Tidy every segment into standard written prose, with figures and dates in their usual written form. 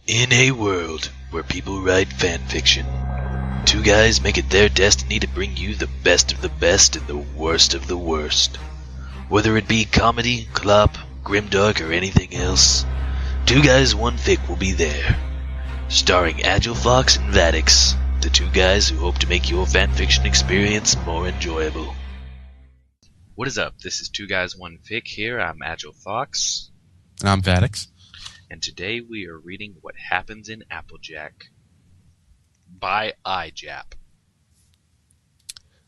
In a world where people write fanfiction, two guys make it their destiny to bring you the best of the best and the worst of the worst. Whether it be comedy, clop, grimdark, or anything else, Two Guys One Fic will be there. Starring AgileFawkes and Vaddix, the two guys who hope to make your fanfiction experience more enjoyable. What is up? This is Two Guys One Fic here. I'm AgileFawkes. And I'm Vaddix. And today we are reading What Happens in Applejack by iJap.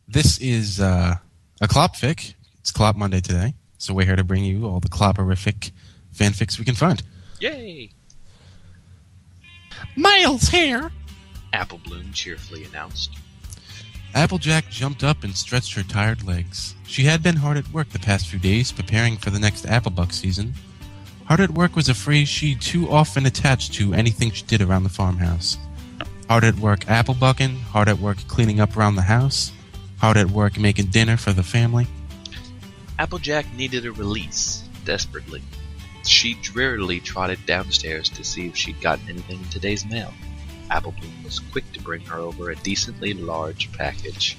This is a Clop fic. It's Clop Monday today, so we're here to bring you all the cloperific fanfics we can find. Yay! Mail's here! Applebloom cheerfully announced. Applejack jumped up and stretched her tired legs. She had been hard at work the past few days, preparing for the next Applebuck season. Hard at work was a phrase she too often attached to anything she did around the farmhouse. Hard at work applebucking, hard at work cleaning up around the house, hard at work making dinner for the family. Applejack needed a release, desperately. She drearily trotted downstairs to see if she'd gotten anything in today's mail. Applebloom was quick to bring her over a decently large package.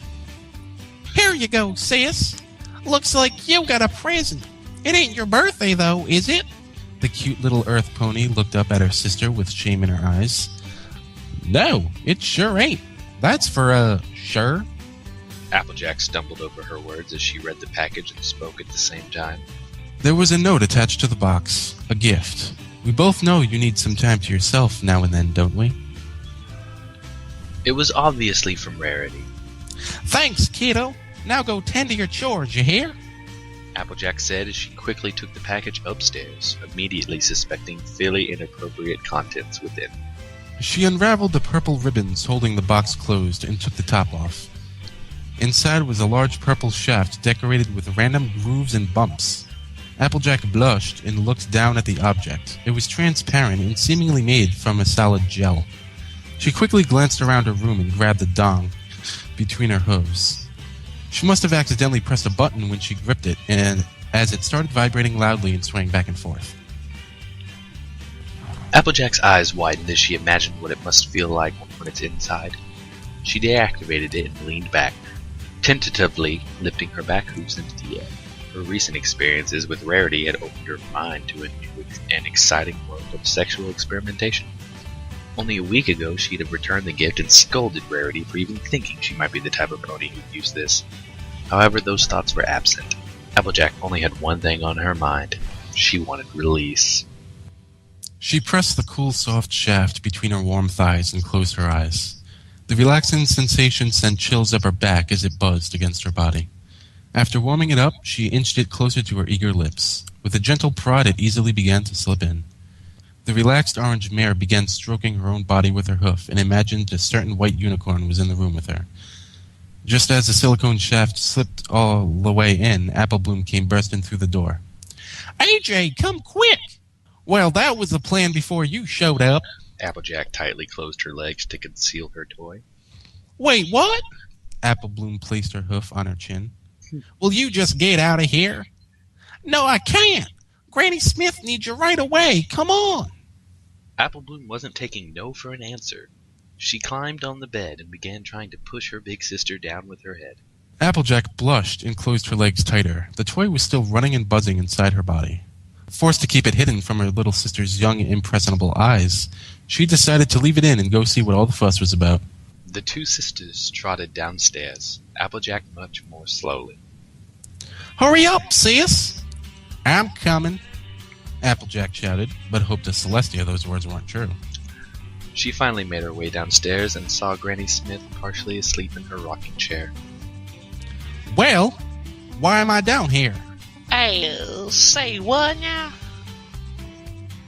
Here you go, sis. Looks like you got a present. It ain't your birthday, though, is it? The cute little earth pony looked up at her sister with shame in her eyes. No, it sure ain't. That's for, sure. Applejack stumbled over her words as she read the package and spoke at the same time. There was a note attached to the box, a gift. We both know you need some time to yourself now and then, don't we? It was obviously from Rarity. Thanks, kiddo. Now go tend to your chores, you hear? Applejack said as she quickly took the package upstairs, immediately suspecting fairly inappropriate contents within. She unraveled the purple ribbons holding the box closed and took the top off. Inside was a large purple shaft decorated with random grooves and bumps. Applejack blushed and looked down at the object. It was transparent and seemingly made from a solid gel. She quickly glanced around her room and grabbed the dong between her hooves. She must have accidentally pressed a button when she gripped it, and as it started vibrating loudly and swaying back and forth. Applejack's eyes widened as she imagined what it must feel like when it's inside. She deactivated it and leaned back, tentatively lifting her back hooves into the air. Her recent experiences with Rarity had opened her mind to a new and exciting world of sexual experimentation. Only a week ago, she'd have returned the gift and scolded Rarity for even thinking she might be the type of pony who'd use this. However, those thoughts were absent. Applejack only had one thing on her mind. She wanted release. She pressed the cool, soft shaft between her warm thighs and closed her eyes. The relaxing sensation sent chills up her back as it buzzed against her body. After warming it up, she inched it closer to her eager lips. With a gentle prod, it easily began to slip in. The relaxed orange mare began stroking her own body with her hoof and imagined a certain white unicorn was in the room with her. Just as the silicone shaft slipped all the way in, Applebloom came bursting through the door. AJ, come quick! Well, that was the plan before you showed up. Applejack tightly closed her legs to conceal her toy. Wait, what? Applebloom placed her hoof on her chin. Will you just get out of here? No, I can't. Granny Smith needs you right away. Come on. Applebloom wasn't taking no for an answer. She climbed on the bed and began trying to push her big sister down with her head. Applejack blushed and closed her legs tighter. The toy was still running and buzzing inside her body. Forced to keep it hidden from her little sister's young, impressionable eyes, she decided to leave it in and go see what all the fuss was about. The two sisters trotted downstairs, Applejack much more slowly. Hurry up, sis. I'm coming, Applejack shouted, but hoped to Celestia those words weren't true. She finally made her way downstairs and saw Granny Smith partially asleep in her rocking chair. Well, why am I down here? Say what now?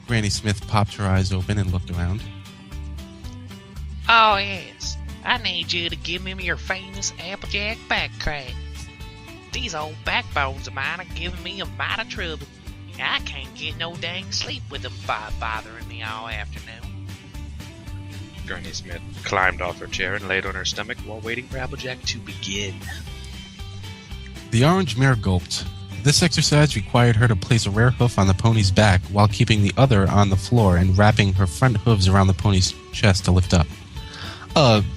Granny Smith popped her eyes open and looked around. Oh, yes. I need you to give me your famous Applejack back crack. These old backbones of mine are giving me a mite of trouble. I can't get no dang sleep with them bothering me all afternoon. Granny Smith climbed off her chair and laid on her stomach while waiting for Applejack to begin. The orange mare gulped. This exercise required her to place a rear hoof on the pony's back while keeping the other on the floor and wrapping her front hooves around the pony's chest to lift up.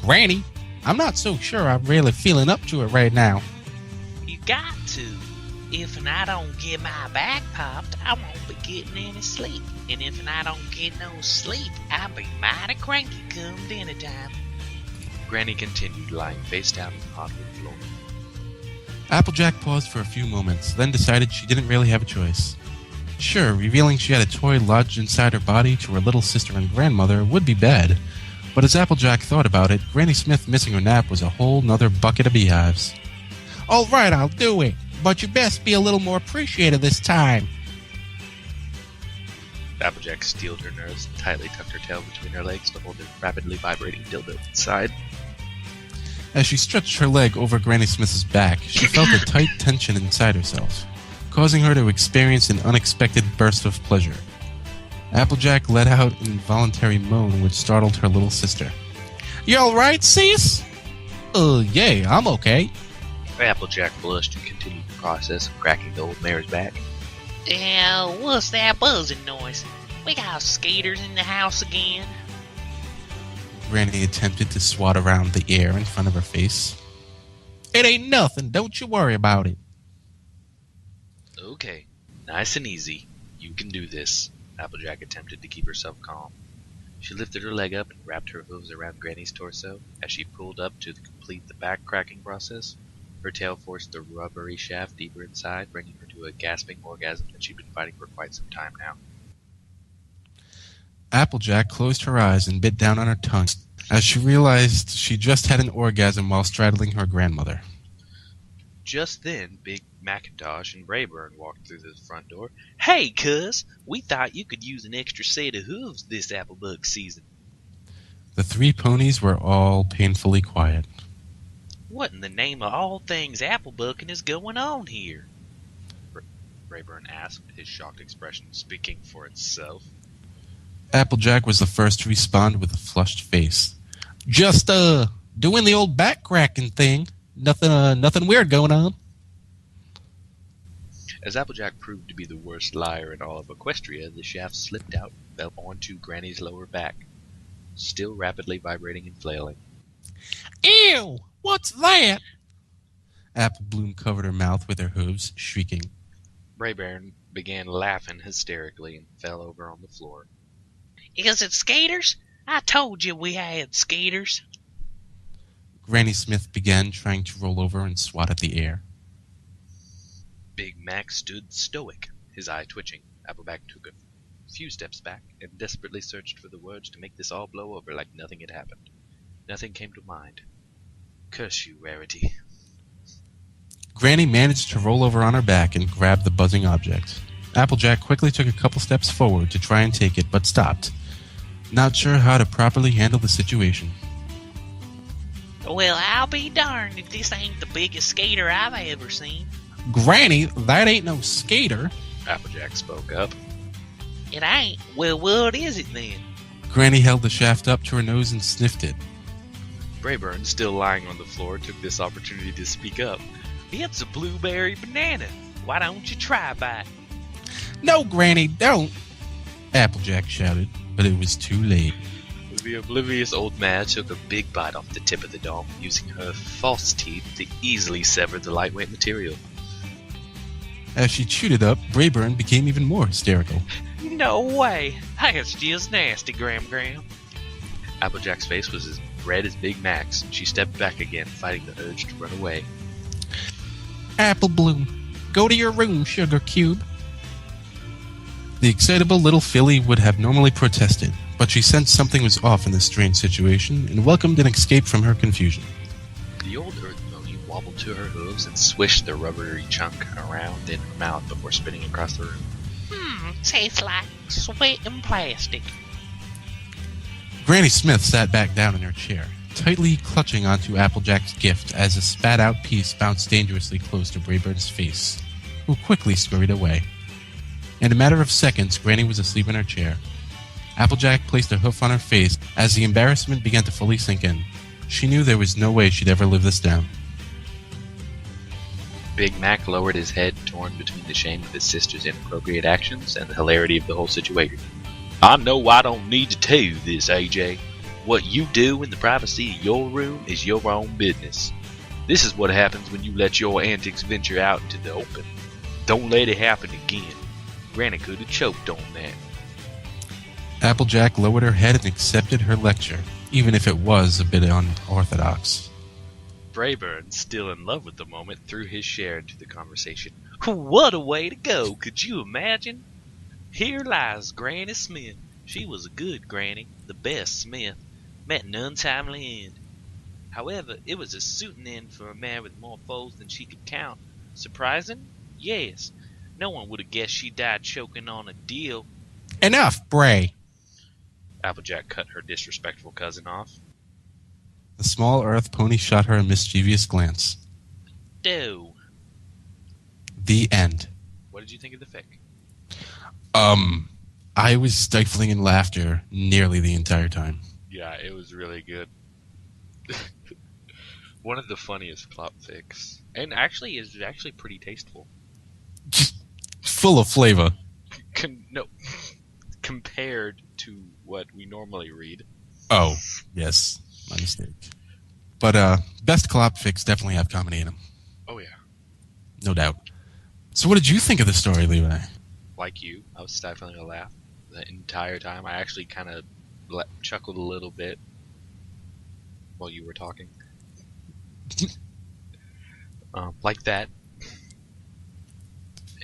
Granny, I'm not so sure I'm really feeling up to it right now. You got to. If I don't get my back popped, I won't be getting any sleep. And if I don't get no sleep, I'll be mighty cranky come dinner time. Granny continued, lying face down on the hardwood floor. Applejack paused for a few moments, then decided she didn't really have a choice. Sure, revealing she had a toy lodged inside her body to her little sister and grandmother would be bad, but as Applejack thought about it, Granny Smith missing her nap was a whole nother bucket of beehives. All right, I'll do it, but you best be a little more appreciative this time. Applejack steeled her nerves and tightly tucked her tail between her legs to hold the rapidly vibrating dildo inside. As she stretched her leg over Granny Smith's back, she felt a tight tension inside herself, causing her to experience an unexpected burst of pleasure. Applejack let out an involuntary moan which startled her little sister. You all right, sis? Yeah, I'm okay. Applejack blushed and continued the process of cracking the old mare's back. What's that buzzing noise? We got skaters in the house again. Granny attempted to swat around the air in front of her face. It ain't nothing, don't you worry about it. Okay, nice and easy. You can do this. Applejack attempted to keep herself calm. She lifted her leg up and wrapped her hooves around Granny's torso. As she pulled up to complete the back cracking process, her tail forced the rubbery shaft deeper inside, bringing her to a gasping orgasm that she'd been fighting for quite some time now. Applejack closed her eyes and bit down on her tongue as she realized she just had an orgasm while straddling her grandmother. Just then, big Macintosh and Braeburn walked through the front door. Hey, cuz, we thought you could use an extra set of hooves this applebug season. The three ponies were all painfully quiet. What in the name of all things applebucking is going on here? Braeburn asked, his shocked expression speaking for itself. Applejack was the first to respond with a flushed face. Just, doing the old back cracking thing. Nothing weird going on. As Applejack proved to be the worst liar in all of Equestria, the shaft slipped out and fell onto Granny's lower back, still rapidly vibrating and flailing. Ew! What's that? Apple Bloom covered her mouth with her hooves, shrieking. Braeburn began laughing hysterically and fell over on the floor. Is it skaters? I told you we had skaters. Granny Smith began trying to roll over and swat at the air. Big Mac stood stoic, his eye twitching. Applejack took a few steps back and desperately searched for the words to make this all blow over like nothing had happened. Nothing came to mind. Curse you, Rarity. Granny managed to roll over on her back and grab the buzzing object. Applejack quickly took a couple steps forward to try and take it, but stopped, not sure how to properly handle the situation. Well, I'll be darned if this ain't the biggest skater I've ever seen. Granny, that ain't no skater. Applejack spoke up. It ain't? Well, what is it then? Granny held the shaft up to her nose and sniffed it. Braeburn, still lying on the floor, took this opportunity to speak up. It's a blueberry banana. Why don't you try bite? No, Granny, don't. Applejack shouted, but it was too late. The oblivious old mare took a big bite off the tip of the dome, using her false teeth to easily sever the lightweight material. As she chewed it up, Braeburn became even more hysterical. No way. That's just nasty, Gram. Applejack's face was as red as Big Mac's, and she stepped back again, fighting the urge to run away. Apple Bloom, go to your room, Sugar Cube. The excitable little filly would have normally protested, but she sensed something was off in this strange situation and welcomed an escape from her confusion. The old earth pony wobbled to her hooves and swished the rubbery chunk around in her mouth before spinning across the room. Tastes like sweat and plastic. Granny Smith sat back down in her chair, tightly clutching onto Applejack's gift as a spat-out piece bounced dangerously close to Braeburn's face, who quickly scurried away. In a matter of seconds, Granny was asleep in her chair. Applejack placed a hoof on her face as the embarrassment began to fully sink in. She knew there was no way she'd ever live this down. Big Mac lowered his head, torn between the shame of his sister's inappropriate actions and the hilarity of the whole situation. I know I don't need to tell you this, AJ. What you do in the privacy of your room is your own business. This is what happens when you let your antics venture out into the open. Don't let it happen again. Granny could have choked on that. Applejack lowered her head and accepted her lecture, even if it was a bit unorthodox. Braeburn, still in love with the moment, threw his share into the conversation. What a way to go, could you imagine? Here lies Granny Smith. She was a good granny, the best Smith. Met an untimely end. However, it was a suiting end for a man with more foes than she could count. Surprising? Yes. No one would have guessed she died choking on a deal. Enough, Bray. Applejack cut her disrespectful cousin off. The small earth pony shot her a mischievous glance. Do. The end. What did you think of the fic? I was stifling in laughter nearly the entire time. Yeah, it was really good. One of the funniest plot fics. And actually is actually pretty tasteful. Full of flavor. Compared to what we normally read. Oh, yes. My mistake. But best collab fics definitely have comedy in them. Oh, yeah. No doubt. So what did you think of the story, Levi? Like you, I was stifling a laugh the entire time. I actually kind of chuckled a little bit while you were talking. Like that.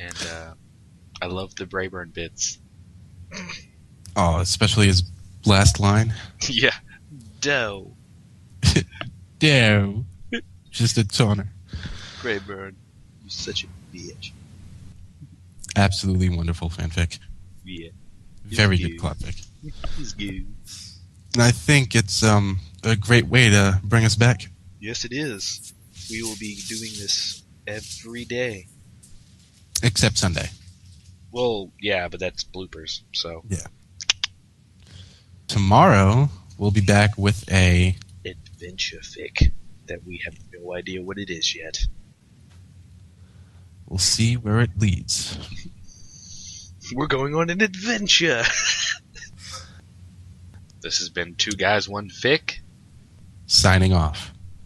And I love the Braeburn bits. Oh, especially his last line. Yeah. Doe. Doe. Just a toner. Braeburn, you're such a bitch. Absolutely wonderful fanfic. Yeah. Very good clapfic. It's good. And I think it's a great way to bring us back. Yes, it is. We will be doing this every day. Except Sunday. Well, yeah, but that's bloopers, so. Yeah. Tomorrow, we'll be back with a adventure fic that we have no idea what it is yet. We'll see where it leads. We're going on an adventure! This has been Two Guys, One Fic. Signing off.